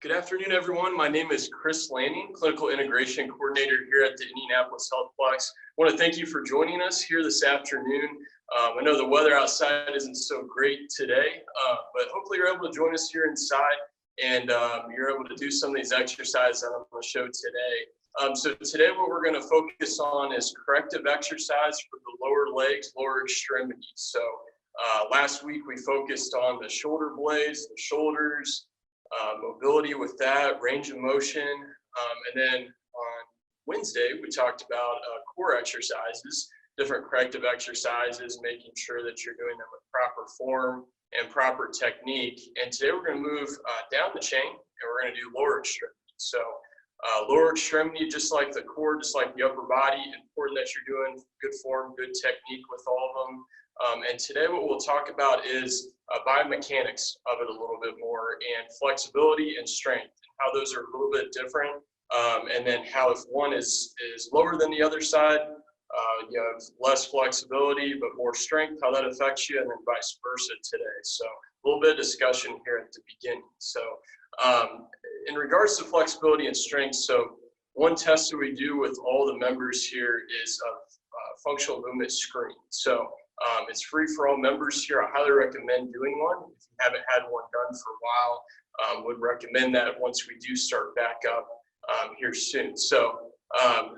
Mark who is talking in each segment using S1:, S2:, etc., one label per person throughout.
S1: Good afternoon, everyone. My name is Chris Lanning, Clinical Integration Coordinator here at the Indianapolis HealthPlex. I want to thank you for joining us here this afternoon. I know the weather outside isn't so great today, but hopefully you're able to join us here inside and you're able to do some of these exercises that I'm going to show today. So today what we're going to focus on is corrective exercise for the lower legs, lower extremities. So last week we focused on the shoulder blades, the shoulders, mobility with that, range of motion, and then on Wednesday we talked about core exercises, different corrective exercises, making sure that you're doing them with proper form and proper technique. And today we're going to move down the chain and we're going to do lower extremity. So lower extremity, just like the core, just like the upper body, important that you're doing good form, good technique with all of them. And today what we'll talk about is biomechanics of it a little bit more, and flexibility and strength, and how those are a little bit different, and then how if one is lower than the other side, you have less flexibility but more strength, how that affects you, and then vice versa today. So a little bit of discussion here at the beginning. So in regards to flexibility and strength, so one test that we do with all the members here is a functional movement screen. So it's free for all members here. I highly recommend doing one. If you haven't had one done for a while, would recommend that once we do start back up here soon. So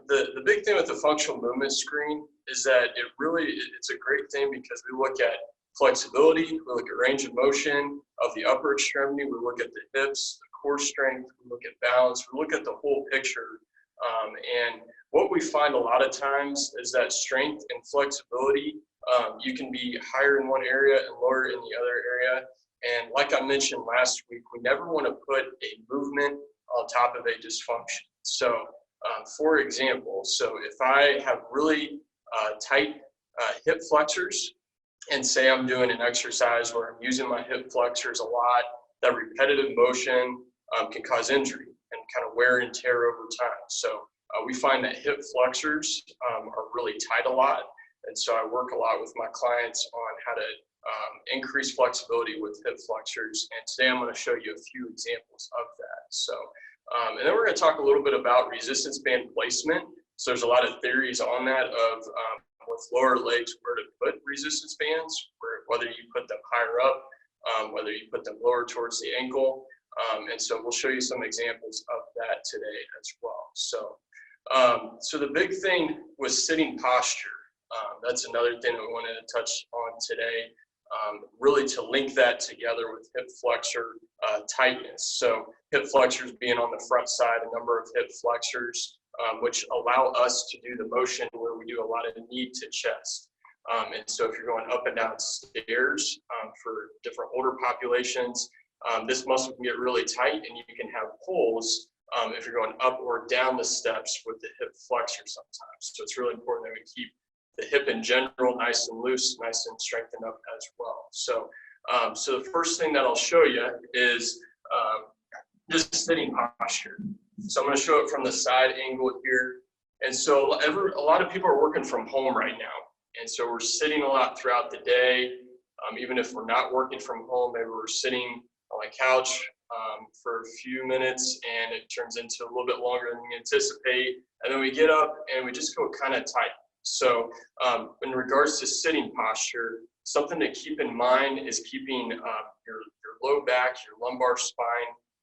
S1: the big thing with the functional movement screen is that it's a great thing because we look at flexibility, we look at range of motion of the upper extremity, we look at the hips, the core strength, we look at balance, we look at the whole picture. And what we find a lot of times is that strength and flexibility, you can be higher in one area and lower in the other area. And like I mentioned last week, we never want to put a movement on top of a dysfunction. So for example, so if I have really tight hip flexors, and say I'm doing an exercise where I'm using my hip flexors a lot, that repetitive motion can cause injury and kind of wear and tear over time. So we find that hip flexors are really tight a lot. And so I work a lot with my clients on how to increase flexibility with hip flexors. And today I'm going to show you a few examples of that. So, and then we're going to talk a little bit about resistance band placement. So there's a lot of theories on that of with lower legs where to put resistance bands, whether you put them higher up, whether you put them lower towards the ankle. And so we'll show you some examples of that today as well. So, so the big thing was sitting posture. That's another thing that we wanted to touch on today, really to link that together with hip flexor tightness. So hip flexors being on the front side, a number of hip flexors, which allow us to do the motion where we do a lot of knee to chest. And so if you're going up and down stairs for different older populations, this muscle can get really tight and you can have pulls if you're going up or down the steps with the hip flexor sometimes. So it's really important that we keep the hip in general nice and loose, nice and strengthened up as well. So, so the first thing that I'll show you is just sitting posture. So I'm going to show it from the side angle here. And so a lot of people are working from home right now. And so we're sitting a lot throughout the day. Even if we're not working from home, maybe we're sitting on a couch for a few minutes and it turns into a little bit longer than we anticipate. And then we get up and we just go kind of tight. So in regards to sitting posture, something to keep in mind is keeping your low back, your lumbar spine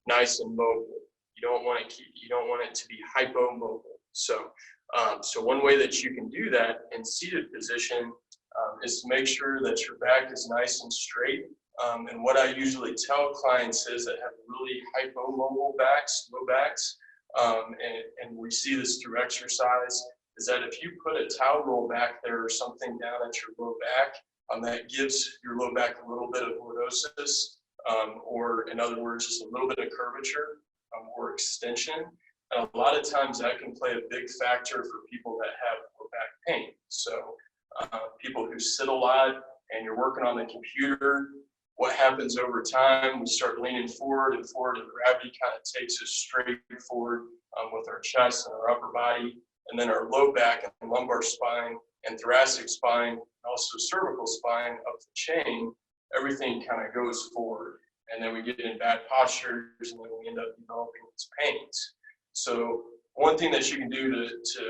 S1: nice and mobile. You don't want it to be hypomobile. So so one way that you can do that in seated position is to make sure that your back is nice and straight. And what I usually tell clients is that have really hypomobile backs, low backs, and we see this through exercise, is that if you put a towel roll back there or something down at your low back, that gives your low back a little bit of lordosis, or in other words, just a little bit of curvature or extension. And a lot of times that can play a big factor for people that have low back pain. So people who sit a lot and you're working on the computer, what happens over time, we start leaning forward and gravity kind of takes us straight forward with our chest and our upper body. And then our low back and lumbar spine and thoracic spine, and also cervical spine up the chain, everything kind of goes forward. and then we get in bad postures, and then we end up developing these pains. So one thing that you can do to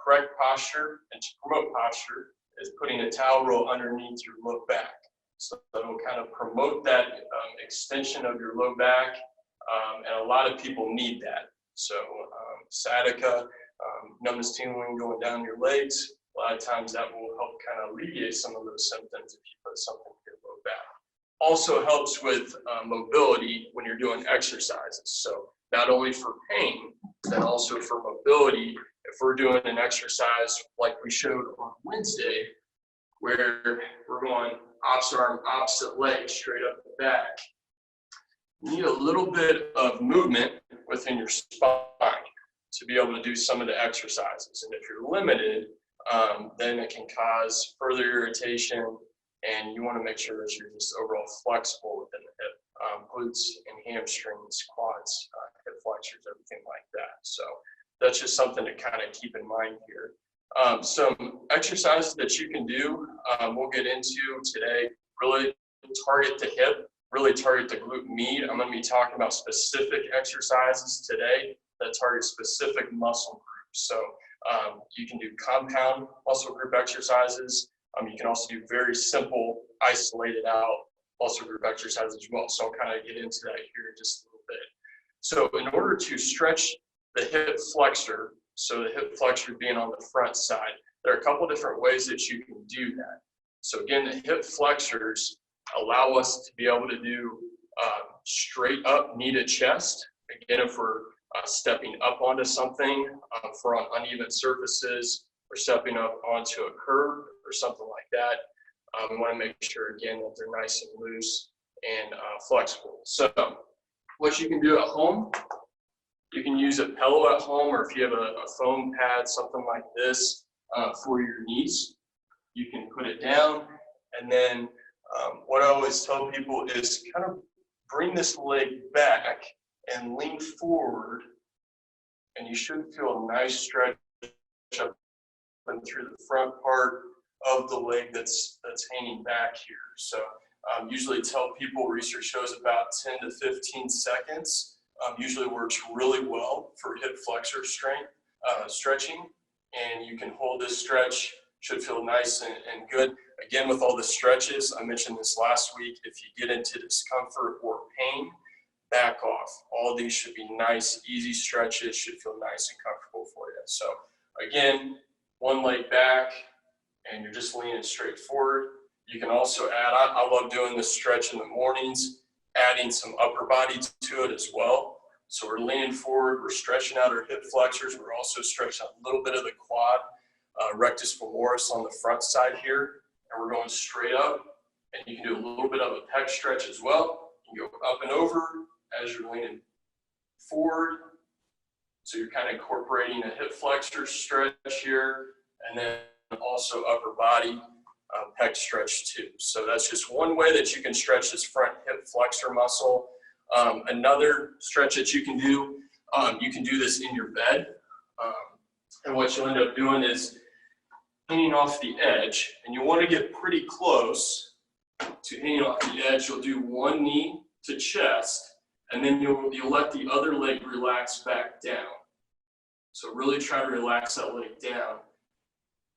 S1: correct posture and to promote posture is putting a towel roll underneath your low back. So that'll kind of promote that extension of your low back, and a lot of people need that. So sciatica, numbness, tingling going down your legs, a lot of times that will help kind of alleviate some of those symptoms if you put something in your low back. Also helps with mobility when you're doing exercises. So not only for pain, but also for mobility. If we're doing an exercise like we showed on Wednesday, where we're going opposite arm, opposite leg, straight up the back, you need a little bit of movement within your spine to be able to do some of the exercises. And if you're limited, then it can cause further irritation, and you want to make sure that you're just overall flexible within the hip, glutes and hamstrings, quads, hip flexors, everything like that. So that's just something to kind of keep in mind here. Some exercises that you can do, we'll get into today, really target the hip, really target the glute med. I'm going to be talking about specific exercises today that target specific muscle groups. So you can do compound muscle group exercises. You can also do very simple, isolated out muscle group exercises as well. So I'll kind of get into that here in just a little bit. So in order to stretch the hip flexor, so the hip flexor being on the front side, there are a couple different ways that you can do that. So again, the hip flexors allow us to be able to do straight up knee to chest. Again, if we're stepping up onto something, if we're on uneven surfaces, or stepping up onto a curb or something like that, we want to make sure, again, that they're nice and loose and flexible. So what you can do at home, you can use a pillow at home, or if you have a foam pad, something like this for your knees, you can put it down. And then what I always tell people is kind of bring this leg back and lean forward, and you should feel a nice stretch up and through the front part of the leg that's hanging back here. So usually tell people, research shows about 10 to 15 seconds usually works really well for hip flexor strength stretching, and you can hold this stretch, should feel nice and good. Again, with all the stretches, I mentioned this last week, if you get into discomfort or pain, back off. All these should be nice, easy stretches, should feel nice and comfortable for you. So again, one leg back, and you're just leaning straight forward. You can also add, I love doing this stretch in the mornings, adding some upper body to it as well. So we're leaning forward, we're stretching out our hip flexors, we're also stretching out a little bit of the quad, rectus femoris on the front side here, and we're going straight up. And you can do a little bit of a pec stretch as well. You can go up and over as you're leaning forward. So you're kind of incorporating a hip flexor stretch here, and then also upper body pec stretch too. So that's just one way that you can stretch this front hip flexor muscle. Another stretch that you can do this in your bed. And what you'll end up doing is hanging off the edge, and you want to get pretty close to hanging off the edge. You'll do one knee to chest, and then you'll let the other leg relax back down. So really try to relax that leg down.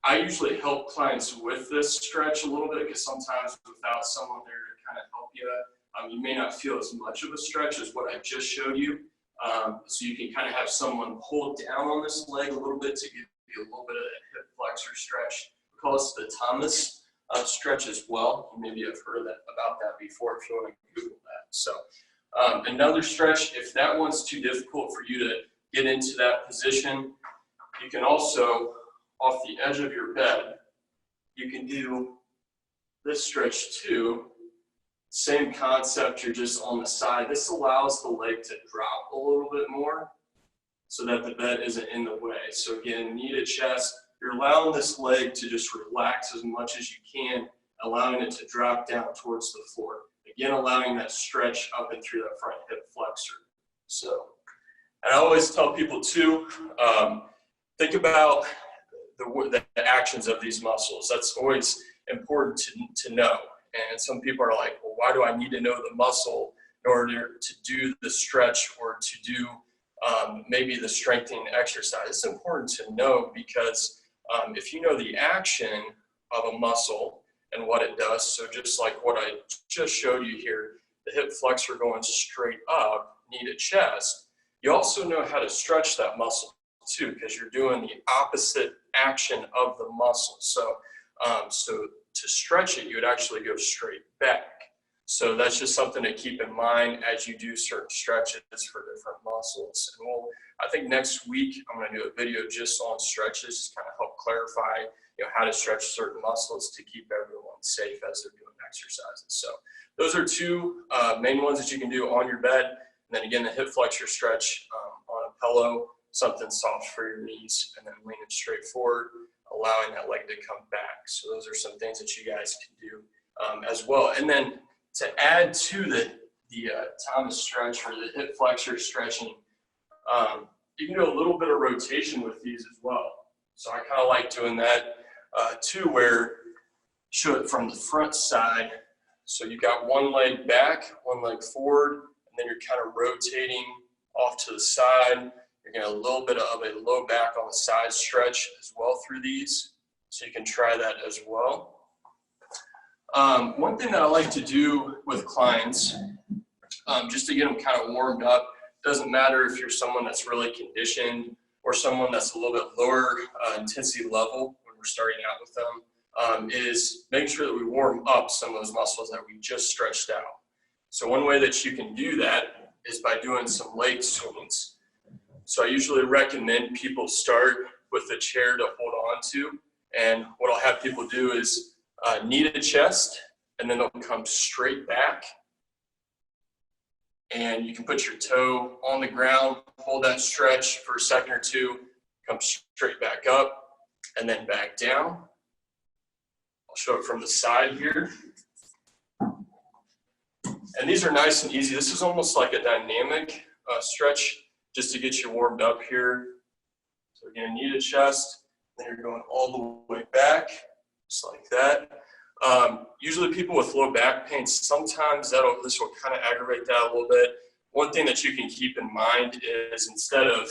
S1: I usually help clients with this stretch a little bit, because sometimes without someone there to kind of help you, you may not feel as much of a stretch as what I just showed you. So you can kind of have someone hold down on this leg a little bit to give you a little bit of that hip flexor stretch. We call this the Thomas stretch as well. Maybe I've heard about that before if you want to Google that. So another stretch, if that one's too difficult for you to get into that position, you can also, off the edge of your bed, you can do this stretch too. Same concept, you're just on the side. This allows the leg to drop a little bit more so that the bed isn't in the way. So again, knee to chest, you're allowing this leg to just relax as much as you can, allowing it to drop down towards the floor. Again, allowing that stretch up and through that front hip flexor. So, and I always tell people too, think about the actions of these muscles. That's always important to know. And some people are like, well, why do I need to know the muscle in order to do the stretch or to do maybe the strengthening exercise. It's important to know because if you know the action of a muscle and what it does, so just like what I just showed you here, the hip flexor going straight up, knee to chest, you also know how to stretch that muscle too, because you're doing the opposite action of the muscle. So, to stretch it, you would actually go straight back. So that's just something to keep in mind as you do certain stretches for different muscles. And I think next week I'm going to do a video just on stretches, to kind of help clarify, how to stretch certain muscles to keep everyone safe as they're doing exercises. So those are two main ones that you can do on your bed. And then again, the hip flexor stretch on a pillow, something soft for your knees, and then leaning straight forward, allowing that leg to come back. So those are some things that you guys can do as well. And then to add to the Thomas stretch or the hip flexor stretching, you can do a little bit of rotation with these as well. So I kind of like doing that too, where show it from the front side. So you got one leg back, one leg forward, and then you're kind of rotating off to the side. You're getting a little bit of a low back on the side stretch as well through these. So you can try that as well. One thing that I like to do with clients, just to get them kind of warmed up, doesn't matter if you're someone that's really conditioned or someone that's a little bit lower intensity level when we're starting out with them, is make sure that we warm up some of those muscles that we just stretched out. So one way that you can do that is by doing some leg swings. So I usually recommend people start with a chair to hold on to. And what I'll have people do is knee to chest, and then they'll come straight back. And you can put your toe on the ground, hold that stretch for a second or two, come straight back up, and then back down. I'll show it from the side here. And these are nice and easy. This is almost like a dynamic stretch just to get you warmed up here. So again, knee to chest, then you're going all the way back, just like that. Usually people with low back pain, sometimes this will kind of aggravate that a little bit. One thing that you can keep in mind is instead of,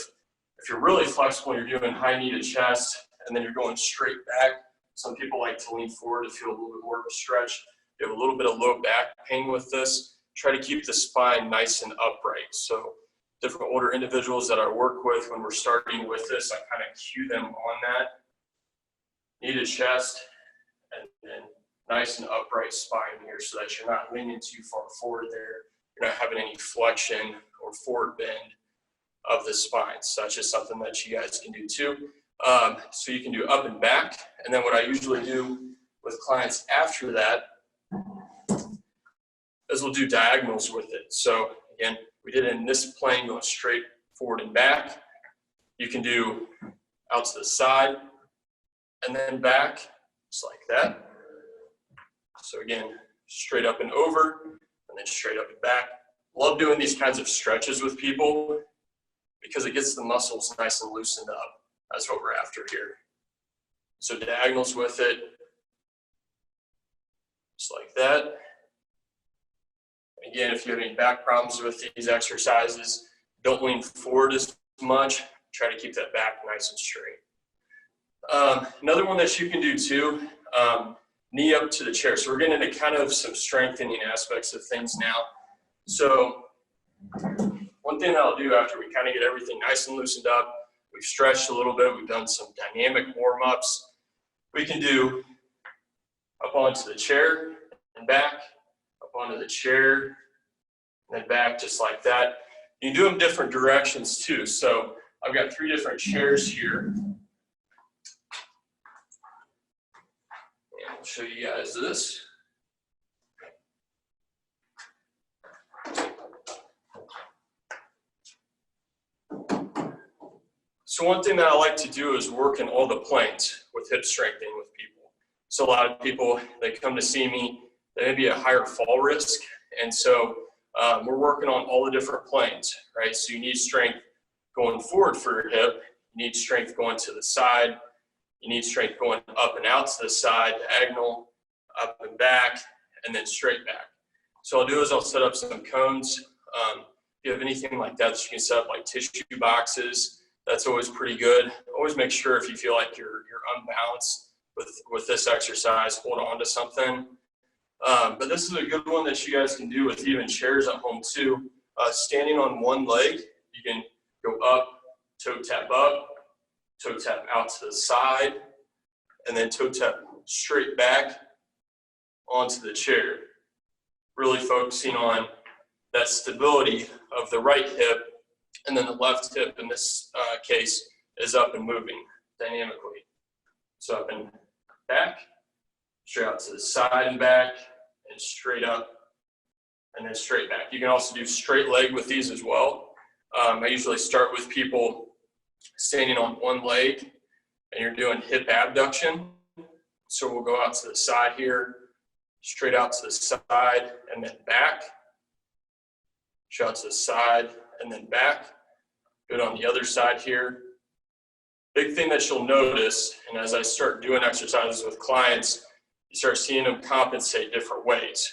S1: if you're really flexible, you're doing high knee to chest, and then you're going straight back. Some people like to lean forward to feel a little bit more of a stretch. You have a little bit of low back pain with this. Try to keep the spine nice and upright. So different older individuals that I work with, when we're starting with this, I kind of cue them on that. Knee to chest, and then nice and upright spine here so that you're not leaning too far forward there. You're not having any flexion or forward bend of the spine. So that's just something that you guys can do too. So you can do up and back. And then what I usually do with clients after that is we'll do diagonals with it. So again, we did it in this plane going straight forward and back. You can do out to the side and then back, just like that. So again, straight up and over, and then straight up and back. Love doing these kinds of stretches with people because it gets the muscles nice and loosened up. That's what we're after here. So diagonals with it, just like that. Again, if you have any back problems with these exercises, don't lean forward as much. Try to keep that back nice and straight. Another one that you can do too, knee up to the chair. So we're getting into kind of some strengthening aspects of things now. So one thing that I'll do after we kind of get everything nice and loosened up, we've stretched a little bit, we've done some dynamic warm-ups, we can do up onto the chair and back, up onto the chair, and then back just like that. You can do them different directions too. So I've got 3 different chairs here. And I'll show you guys this. So one thing that I like to do is work in all the planes with hip strengthening with people. So a lot of people, they come to see me, they may be a higher fall risk. And so we're working on all the different planes, right? So you need strength going forward for your hip. You need strength going to the side. You need strength going up and out to the side, diagonal, up and back, and then straight back. So I'll do is I'll set up some cones. If you have anything like that you can set up, like tissue boxes, that's always pretty good. Always make sure if you feel like you're unbalanced with this exercise, hold on to something. But this is a good one that you guys can do with even chairs at home too. Standing on one leg, you can go up, toe tap out to the side, and then toe tap straight back onto the chair. Really focusing on that stability of the right hip, and then the left hip in this case is up and moving dynamically. So up and back, straight out to the side and back, and straight up, and then straight back. You can also do straight leg with these as well. I usually start with people standing on one leg, and you're doing hip abduction. So we'll go out to the side here, straight out to the side, and then back. Straight out to the side, and then back. Good on the other side here. Big thing that you'll notice, and as I start doing exercises with clients, you start seeing them compensate different ways.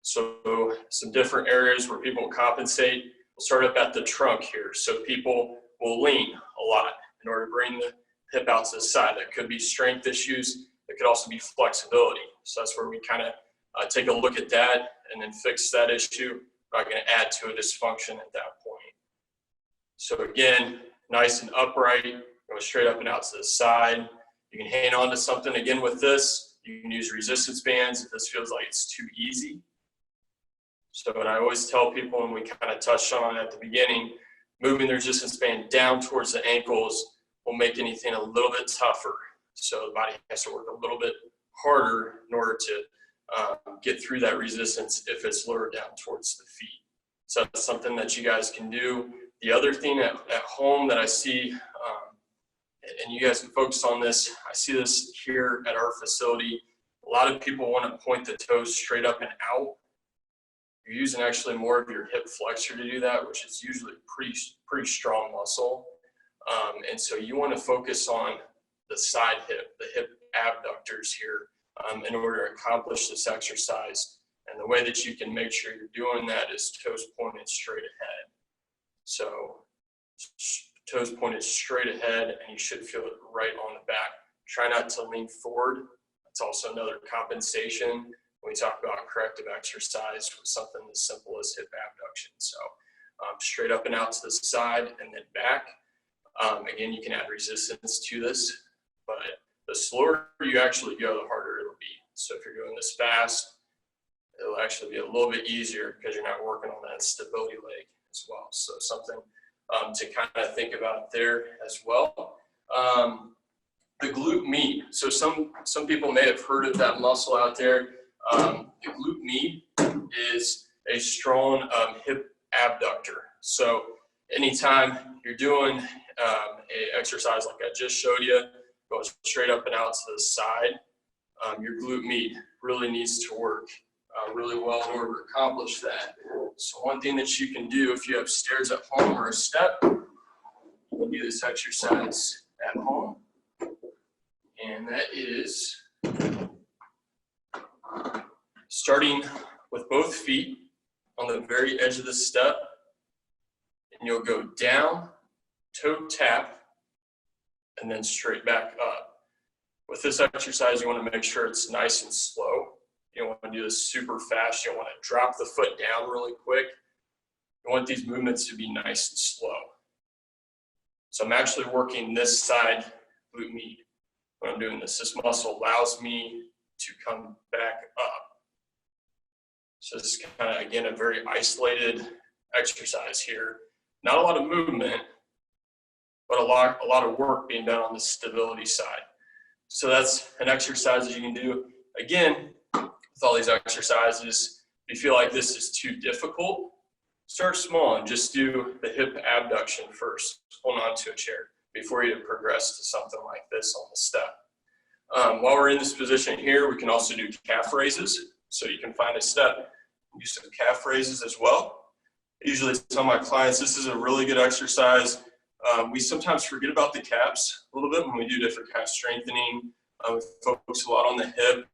S1: So some different areas where people compensate. We'll start up at the trunk here. So people will lean a lot in order to bring the hip out to the side. That could be strength issues. It could also be flexibility. So that's where we kind of take a look at that and then fix that issue. We're not going to add to a dysfunction at that point. So again, nice and upright, go straight up and out to the side. You can hang on to something again with this. You can use resistance bands if this feels like it's too easy. So what I always tell people, and we kind of touched on it at the beginning, moving the resistance band down towards the ankles will make anything a little bit tougher. So the body has to work a little bit harder in order to get through that resistance if it's lower down towards the feet. So that's something that you guys can do. The other thing at home that I see, and you guys can focus on this, I see this here at our facility. A lot of people want to point the toes straight up and out. You're using actually more of your hip flexor to do that, which is usually pretty strong muscle. And so you want to focus on the side hip, the hip abductors here, in order to accomplish this exercise. And the way that you can make sure you're doing that is toes pointed straight ahead. So toes pointed straight ahead, and you should feel it right on the back. Try not to lean forward. That's also another compensation when we talk about corrective exercise with something as simple as hip abduction. So straight up and out to the side and then back. Again, you can add resistance to this, but the slower you actually go, the harder it'll be. So if you're doing this fast, it'll actually be a little bit easier because you're not working on that stability leg as well. So something to kind of think about there as well. The glute med. So some people may have heard of that muscle out there. The glute med is a strong hip abductor. So anytime you're doing a exercise like I just showed you, going straight up and out to the side, your glute med really needs to work really well in order to accomplish that. So one thing that you can do if you have stairs at home or a step, you can do this exercise at home. And that is starting with both feet on the very edge of the step, and you'll go down, toe tap, and then straight back up. With this exercise, you want to make sure it's nice and slow. You don't want to do this super fast. You don't want to drop the foot down really quick. You want these movements to be nice and slow. So I'm actually working this side glute med. When I'm doing this, this muscle allows me to come back up. So this is kind of, again, a very isolated exercise here. Not a lot of movement, but a lot of work being done on the stability side. So that's an exercise that you can do. Again, with all these exercises, if you feel like this is too difficult, start small and just do the hip abduction first. Hold on to a chair before you progress to something like this on the step. While we're in this position here, we can also do calf raises. So you can find a step, use some calf raises as well. I usually tell my clients this is a really good exercise. We sometimes forget about the calves a little bit when we do different kind of strengthening. We focus a lot on the hip,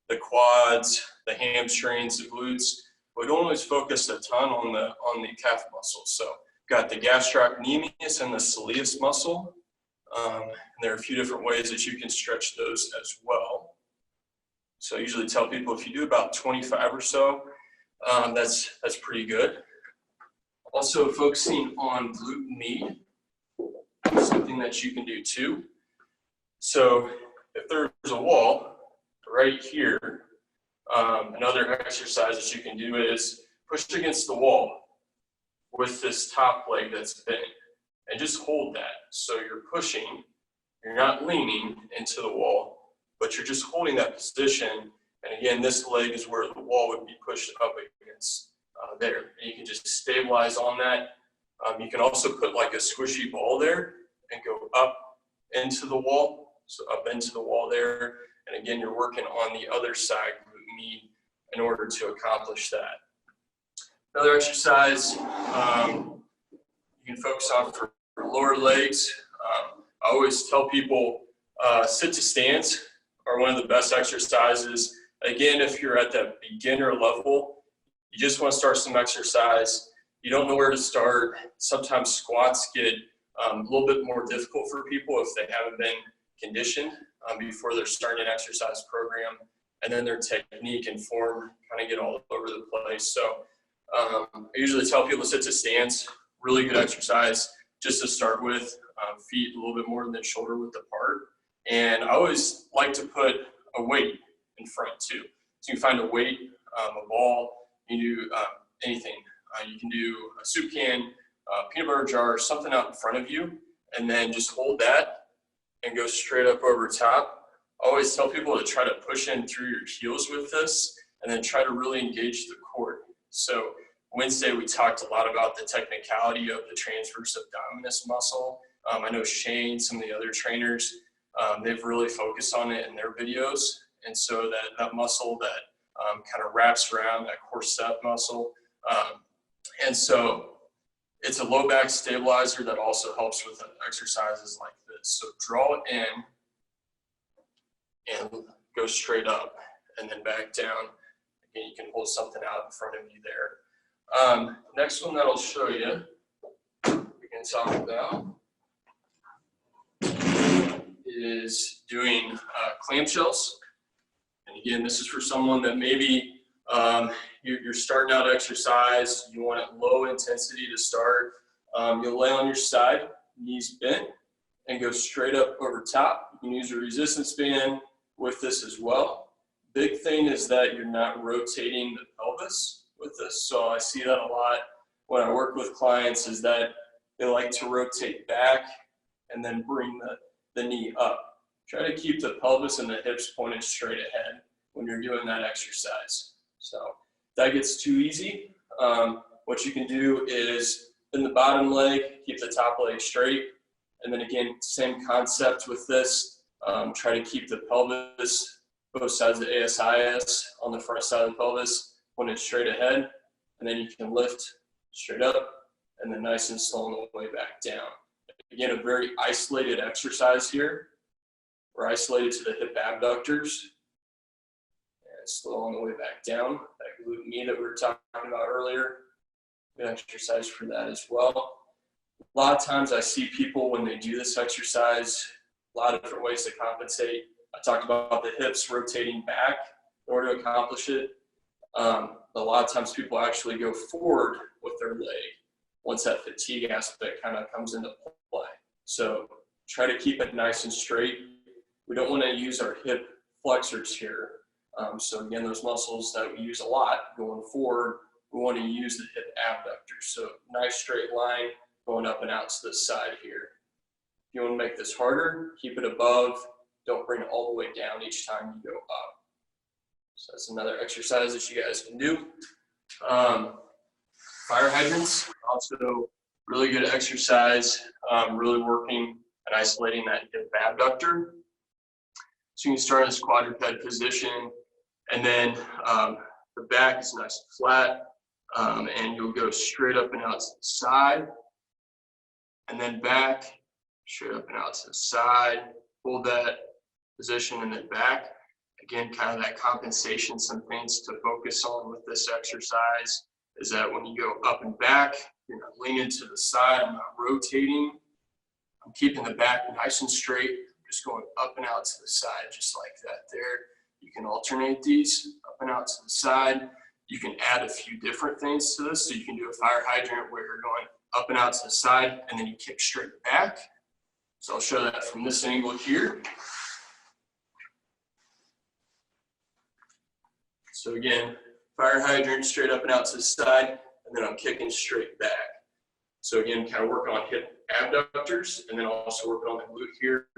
S1: the quads, the hamstrings, the glutes. We don't always focus a ton on the calf muscles. So got the gastrocnemius and the soleus muscle. And there are a few different ways that you can stretch those as well. So I usually tell people if you do about 25 or so, that's pretty good. Also focusing on glute med, something that you can do too. So if there's a wall right here, another exercise that you can do is push against the wall with this top leg that's bent and just hold that. So you're pushing, you're not leaning into the wall, but you're just holding that position. And again, this leg is where the wall would be pushed up against there. And you can just stabilize on that. You can also put like a squishy ball there and go up into the wall. So up into the wall there. And again, you're working on the other side glute med in order to accomplish that. Another exercise you can focus on for lower legs. I always tell people sit to stands are one of the best exercises. Again, if you're at that beginner level, you just want to start some exercise. You don't know where to start. Sometimes squats get a little bit more difficult for people if they haven't been conditioned before they're starting an exercise program, and then their technique and form kind of get all over the place. So I usually tell people to sit to stands. Really good exercise just to start with. Feet a little bit more than shoulder width apart. And I always like to put a weight in front too. So you can find a weight, a ball, you can do anything. You can do a soup can, a peanut butter jar, something out in front of you, and then just hold that and go straight up over top. I always tell people to try to push in through your heels with this and then try to really engage the core. So Wednesday, we talked a lot about the technicality of the transverse abdominis muscle. I know Shane, some of the other trainers, they've really focused on it in their videos. And so that muscle that kind of wraps around that corset muscle. And so it's a low back stabilizer that also helps with exercises like this. So draw it in and go straight up and then back down. Again, you can hold something out in front of you there. Next one that I'll show you, we can talk about, is doing clamshells. And again, this is for someone that maybe you're starting out exercise, you want it low intensity to start. You'll lay on your side, knees bent, and go straight up over top. You can use a resistance band with this as well. Big thing is that you're not rotating the pelvis with this. So I see that a lot when I work with clients, is that they like to rotate back and then bring the knee up. Try to keep the pelvis and the hips pointed straight ahead when you're doing that exercise. So if that gets too easy, what you can do is in the bottom leg, keep the top leg straight. And then again, same concept with this. Try to keep the pelvis, both sides of the ASIS on the front side of the pelvis, pointed straight ahead. And then you can lift straight up and then nice and slow on the way back down. Again, a very isolated exercise here. We're isolated to the hip abductors. And slow on the way back down. That glute med that we were talking about earlier. Good exercise for that as well. A lot of times I see people when they do this exercise, a lot of different ways to compensate. I talked about the hips rotating back in order to accomplish it. A lot of times people actually go forward with their leg once that fatigue aspect kind of comes into play. So try to keep it nice and straight. We don't want to use our hip flexors here. So again, those muscles that we use a lot going forward, we want to use the hip abductors. So nice straight line going up and out to the side here. If you want to make this harder, keep it above. Don't bring it all the way down each time you go up. So that's another exercise that you guys can do. Fire hydrants, also really good exercise, really working and isolating that hip abductor. So you can start in this quadruped position, and then the back is nice and flat, and you'll go straight up and out to the side, and then back, straight up and out to the side. Hold that position and then back. Again, kind of that compensation, some things to focus on with this exercise is that when you go up and back, you're not leaning to the side, I'm not rotating. I'm keeping the back nice and straight, just going up and out to the side, just like that there. You can alternate these up and out to the side. You can add a few different things to this. So you can do a fire hydrant where you're going up and out to the side and then you kick straight back. So I'll show that from this angle here. So again, fire hydrant straight up and out to the side, and then I'm kicking straight back. So again, kind of work on hip abductors, and then also working on the glute here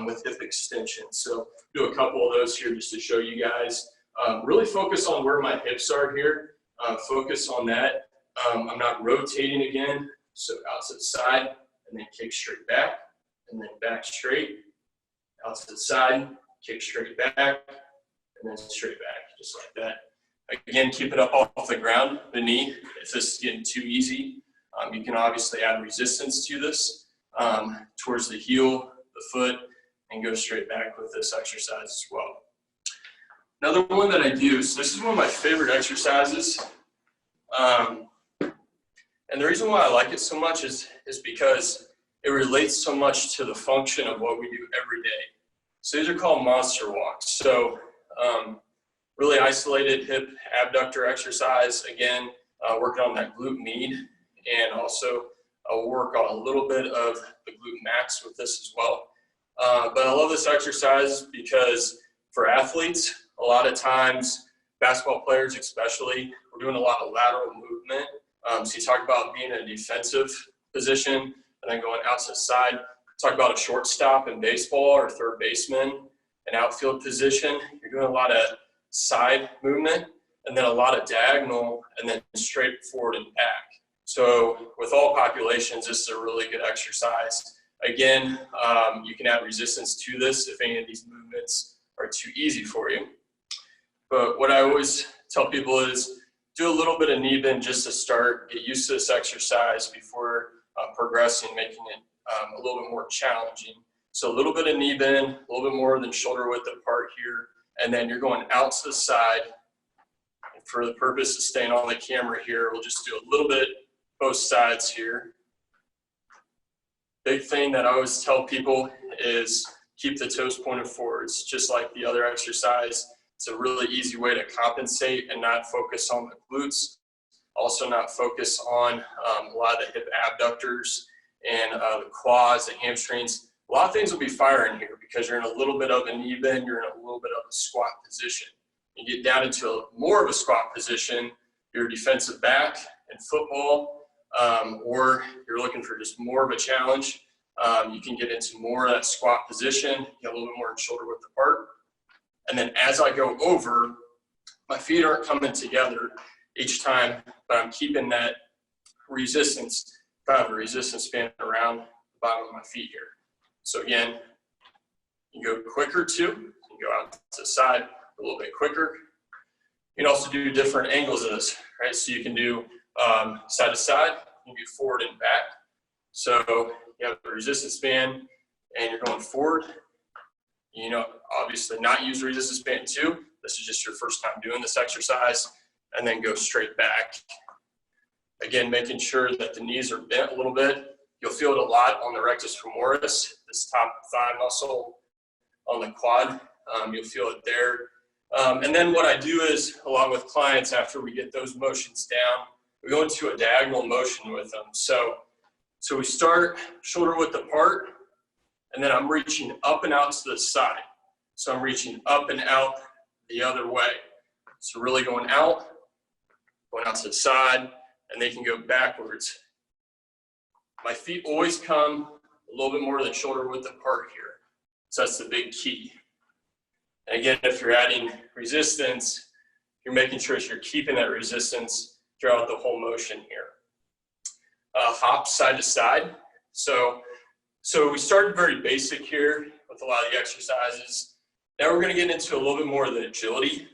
S1: with hip extension. So do a couple of those here just to show you guys. Really focus on where my hips are here. Focus on that. I'm not rotating again. So out to the side, and then kick straight back, and then back straight, out to the side, kick straight back, and then straight back, just like that. Again, keep it up off the ground, the knee. If this is getting too easy, you can obviously add resistance to this towards the heel, the foot, and go straight back with this exercise as well. Another one that I do, so this is one of my favorite exercises. And the reason why I like it so much is because it relates so much to the function of what we do every day. So these are called monster walks. So really isolated hip abductor exercise. Again, working on that glute med, and also work on a little bit of the glute max with this as well. But I love this exercise because for athletes, a lot of times, basketball players especially, we're doing a lot of lateral movement. So you talk about being in a defensive position and then going out to the side. Talk about a shortstop in baseball or third baseman, an outfield position. You're doing a lot of side movement and then a lot of diagonal and then straight forward and back. So with all populations, this is a really good exercise. Again, you can add resistance to this if any of these movements are too easy for you. But what I always tell people is do a little bit of knee bend just to start, get used to this exercise before progressing, making it a little bit more challenging. So a little bit of knee bend, a little bit more than shoulder width apart here, and then you're going out to the side. And for the purpose of staying on the camera here, we'll just do a little bit both sides here. Big thing that I always tell people is keep the toes pointed forwards, just like the other exercise. It's a really easy way to compensate and not focus on the glutes. Also not focus on a lot of the hip abductors and the quads, the hamstrings. A lot of things will be firing here because you're in a little bit of a knee bend, you're in a little bit of a squat position. You get down into more of a squat position, your defensive back in football, or you're looking for just more of a challenge. You can get into more of that squat position, get a little bit more in shoulder width apart. And then as I go over, my feet aren't coming together each time, but I'm keeping that resistance, kind of a resistance band around the bottom of my feet here. So again, you go quicker too. You go out to the side a little bit quicker. You can also do different angles of this, right? So you can do side to side, you can do forward and back. So you have the resistance band and you're going forward. You know, obviously not use resistance band too. This is just your first time doing this exercise, and then go straight back. Again, making sure that the knees are bent a little bit. You'll feel it a lot on the rectus femoris, this top thigh muscle on the quad. You'll feel it there. And then what I do is, along with clients, after we get those motions down, we go into a diagonal motion with them. So we start shoulder width apart, and then I'm reaching up and out to the side. So I'm reaching up and out the other way. So really going out to the side, and they can go backwards. My feet always come a little bit more than shoulder width apart here. So that's the big key. And again, if you're adding resistance, you're making sure you're keeping that resistance throughout the whole motion here. Hop side to side. So we started very basic here with a lot of the exercises. Now we're going to get into a little bit more of the agility.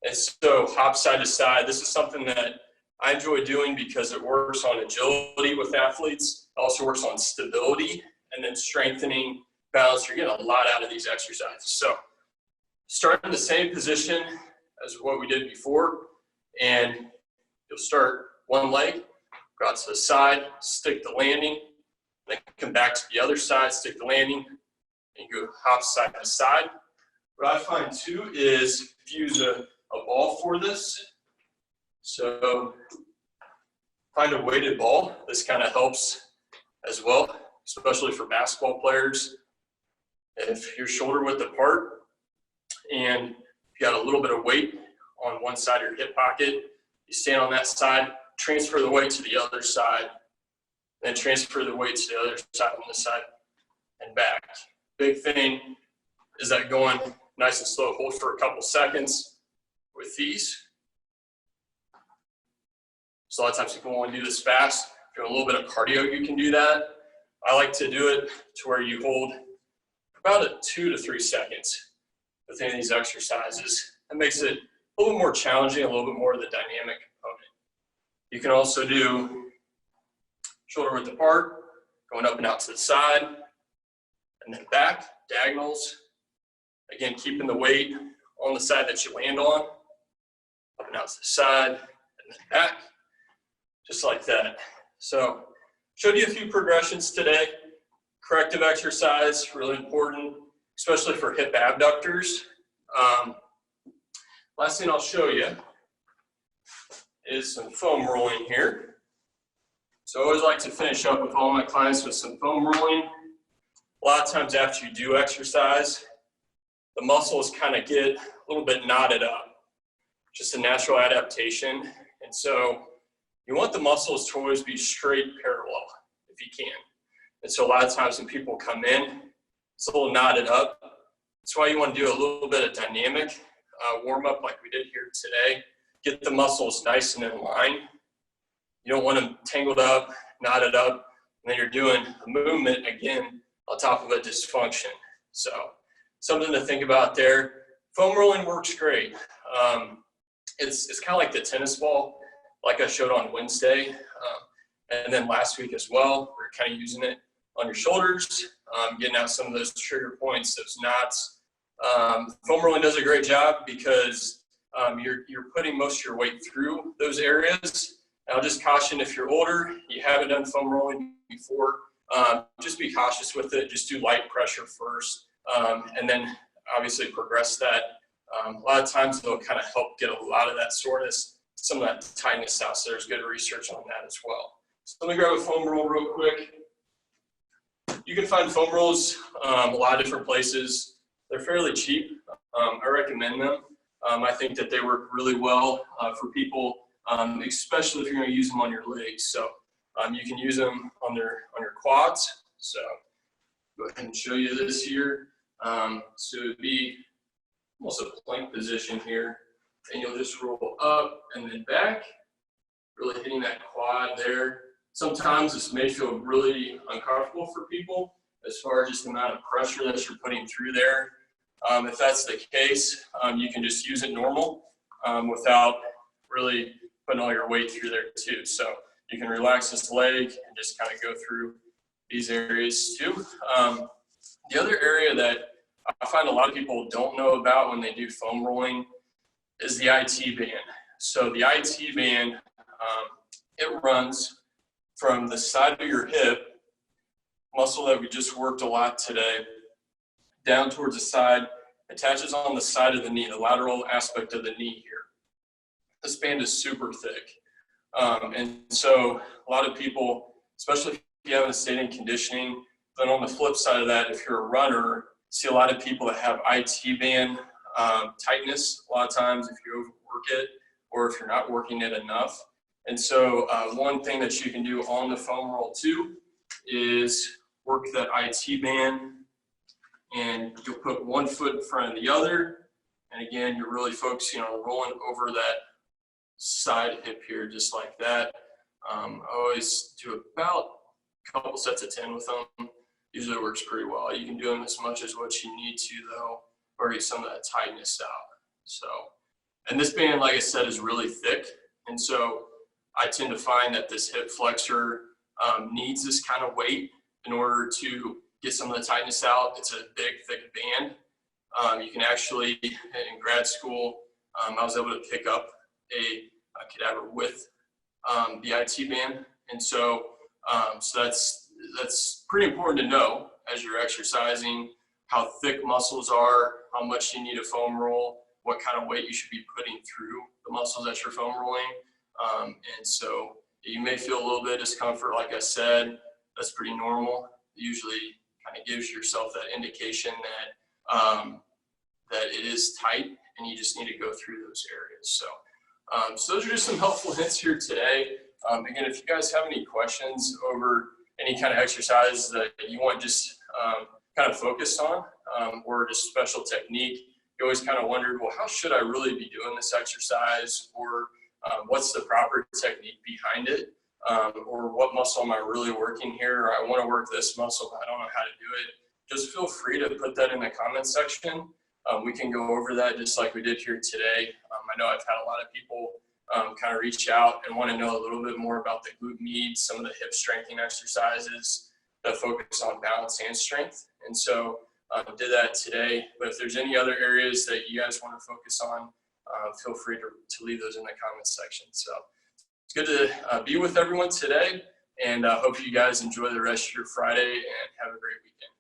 S1: And so hop side to side, this is something that I enjoy doing because it works on agility with athletes. It also works on stability and then strengthening balance. You're getting a lot out of these exercises. So Start in the same position as what we did before, and you'll start one leg, go out to the side, stick the landing, then come back to the other side, stick the landing, and go hop side to side. What I find too is if you use a ball for this, so find a weighted ball. This kind of helps as well, especially for basketball players. If you're shoulder width apart and you got a little bit of weight on one side of your hip pocket, you stand on that side, transfer the weight to the other side, then transfer the weight to the other side on this side and back. Big thing is that going nice and slow, hold for a couple seconds with these. So a lot of times people want to do this fast. If you're doing a little bit of cardio, you can do that. I like to do it to where you hold about 2 to 3 seconds with any of these exercises. That makes it a little bit more challenging, a little bit more of the dynamic component. You can also do shoulder width apart, going up and out to the side, and then back, diagonals. Again, keeping the weight on the side that you land on, up and out to the side, and then back, just like that. So, showed you a few progressions today. Corrective exercise, really important, especially for hip abductors. Last thing I'll show you is some foam rolling here. So I always like to finish up with all my clients with some foam rolling. A lot of times after you do exercise, the muscles kind of get a little bit knotted up. Just a natural adaptation. And so you want the muscles to always be straight parallel if you can. And so a lot of times when people come in, it's a little knotted up. That's why you want to do a little bit of dynamic warm up like we did here today. Get the muscles nice and in line. You don't want them tangled up, knotted up, and then you're doing a movement again on top of a dysfunction. So something to think about there. Foam rolling works great. It's kind of like the tennis ball, like I showed on Wednesday, and then last week as well. We're kind of using it on your shoulders, getting out some of those trigger points, those knots. Foam rolling does a great job because you're putting most of your weight through those areas. And I'll just caution, if you're older, you haven't done foam rolling before, just be cautious with it. Just do light pressure first, and then obviously progress that. A lot of times they'll kind of help get a lot of that soreness, some of that tightness out. So there's good research on that as well. So let me grab a foam roll real quick. You can find foam rolls a lot of different places. They're fairly cheap. I recommend them. I think that they work really well for people, especially if you're going to use them on your legs. So you can use them on your quads. So go ahead and show you this here. So it'd be almost a plank position here, and you'll just roll up and then back, really hitting that quad there. Sometimes this may feel really uncomfortable for people as far as just the amount of pressure that you're putting through there. If that's the case, you can just use it normal without really putting all your weight through there too. So you can relax this leg and just kind of go through these areas too. The other area that I find a lot of people don't know about when they do foam rolling is the IT band. So the IT band, it runs from the side of your hip, muscle that we just worked a lot today, down towards the side, attaches on the side of the knee, the lateral aspect of the knee here. This band is super thick. And so a lot of people, especially if you haven't stayed in conditioning, then on the flip side of that, if you're a runner, see a lot of people that have IT band tightness a lot of times if you overwork it or if you're not working it enough. And so one thing that you can do on the foam roll too is work that IT band, and you'll put one foot in front of the other. And again, you're really focusing on rolling over that side hip here, just like that. I always do about a couple sets of 10 with them. Usually it works pretty well. You can do them as much as what you need to though, or get some of that tightness out. So, and this band, like I said, is really thick. And so I tend to find that this hip flexor needs this kind of weight in order to get some of the tightness out. It's a big, thick band. You can actually, in grad school, I was able to pick up a cadaver with the IT band. And so, so that's pretty important to know as you're exercising, how thick muscles are, how much you need a foam roll, what kind of weight you should be putting through the muscles that you're foam rolling. And so you may feel a little bit of discomfort, like I said, that's pretty normal. It usually kind of gives yourself that indication that, that it is tight and you just need to go through those areas. So those are just some helpful hints here today. Again, if you guys have any questions over any kind of exercise that you want just kind of focused on, or just special technique, you always kind of wondered, well, how should I really be doing this exercise? Or what's the proper technique behind it? Or what muscle am I really working here? Or I want to work this muscle, but I don't know how to do it. Just feel free to put that in the comment section. We can go over that just like we did here today. I know I've had a lot of people kind of reach out and want to know a little bit more about the glute med, some of the hip strengthening exercises that focus on balance and strength. And so did that today. But if there's any other areas that you guys want to focus on, feel free to leave those in the comments section. So it's good to be with everyone today, and I hope you guys enjoy the rest of your Friday and have a great weekend.